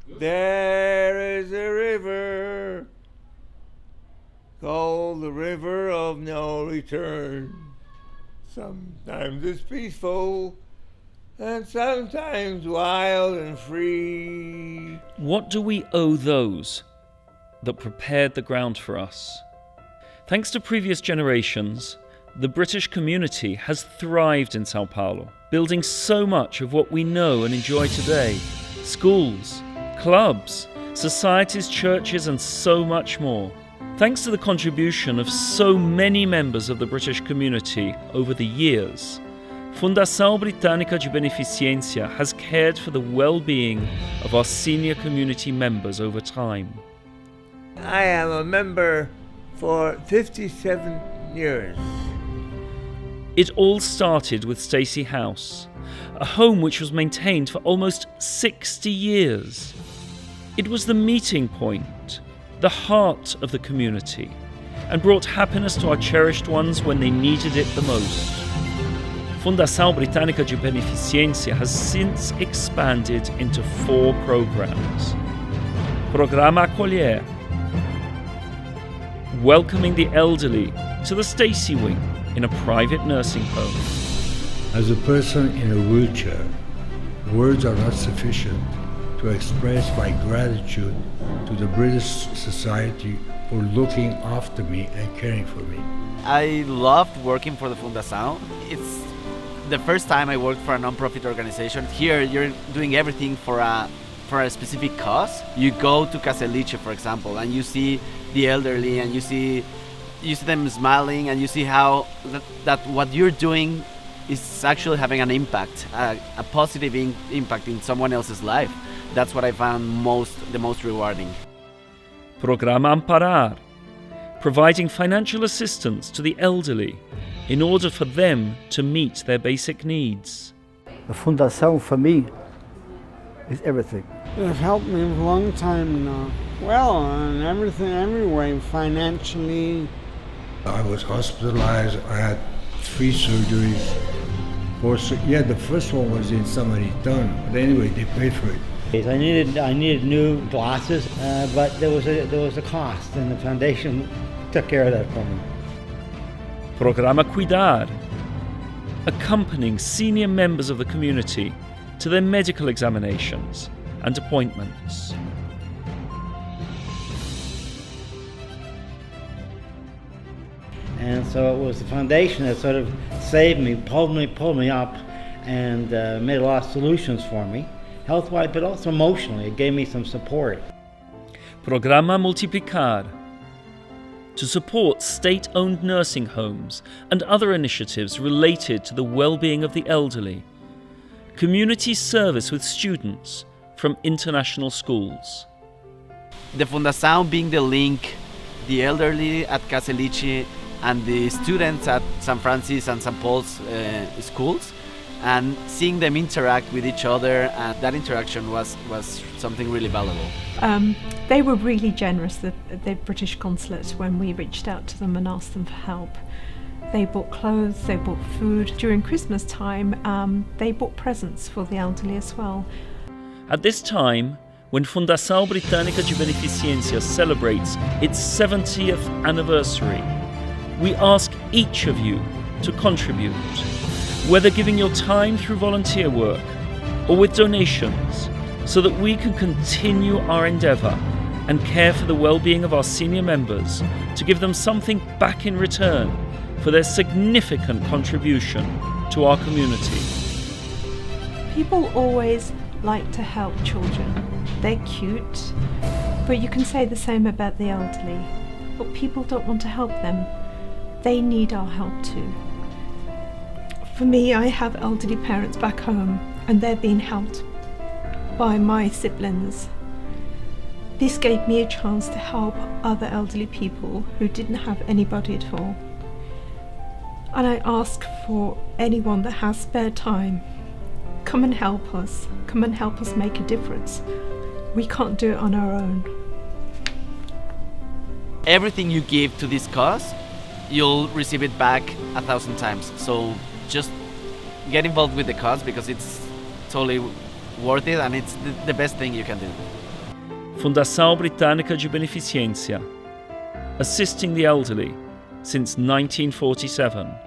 There is a river called the River of No Return. Sometimes it's peaceful and sometimes wild and free. What do we owe those that prepared the ground for us? Thanks to previous generations, the British community has thrived in São Paulo, building so much of what we know and enjoy today. Schools, clubs, societies, churches, and so much more. Thanks to the contribution of so many members of the British community over the years, Fundação Britânica de Beneficência has cared for the well-being of our senior community members over time. I am a member for 57 years. It all started with Stacey House, a home which was maintained for almost 60 years. It was the meeting point, the heart of the community, and brought happiness to our cherished ones when they needed it the most. Fundação Britânica de Beneficência has since expanded into 4 programs. Programa Acolher, welcoming the elderly to the Stacey Wing in a private nursing home. As a person in a wheelchair, words are not sufficient to express my gratitude to the British Society for looking after me and caring for me. I loved working for the Fundação. It's the first time I worked for a non-profit organization. Here, you're doing everything for a specific cause. You go to Caselice, for example, and you see the elderly, and you see them smiling, and you see how that what you're doing is actually having an impact, a positive impact in someone else's life. That's what I found the most rewarding. Programa Amparar, providing financial assistance to the elderly in order for them to meet their basic needs. The Fundação for me is everything. They've helped me for a long time now. Well, in everything, every way, financially. I was hospitalized. I had 3 surgeries. The first one was in Samaritan, but anyway, they paid for it. I needed new glasses, but there was a cost, and the foundation took care of that for me. Programa Cuidar, accompanying senior members of the community to their medical examinations and appointments. And so it was the foundation that sort of saved me, pulled me up, and made a lot of solutions for me, health-wise, but also emotionally. It gave me some support. Programa Multiplicar, to support state-owned nursing homes and other initiatives related to the well-being of the elderly. Community service with students from international schools. The Fundação being the link, the elderly at Caselice and the students at San Francis and St. Paul's schools, and seeing them interact with each other, and that interaction was something really valuable. They were really generous, the British consulate, when we reached out to them and asked them for help. They bought clothes, they bought food. During Christmas time, they bought presents for the elderly as well. At this time, when Fundação Britânica de Beneficência celebrates its 70th anniversary, we ask each of you to contribute, whether giving your time through volunteer work or with donations, so that we can continue our endeavour and care for the well-being of our senior members, to give them something back in return for their significant contribution to our community. People always like to help children. They're cute, but you can say the same about the elderly. But people don't want to help them. They need our help too. For me, I have elderly parents back home, and they're being helped by my siblings. This gave me a chance to help other elderly people who didn't have anybody at all. And I ask for anyone that has spare time, come and help us. Come and help us make a difference. We can't do it on our own. Everything you give to this cause, you'll receive it back 1,000 times. So just get involved with the cause, because it's totally worth it, and it's the best thing you can do. Fundação Britânica de Beneficência, assisting the elderly since 1947.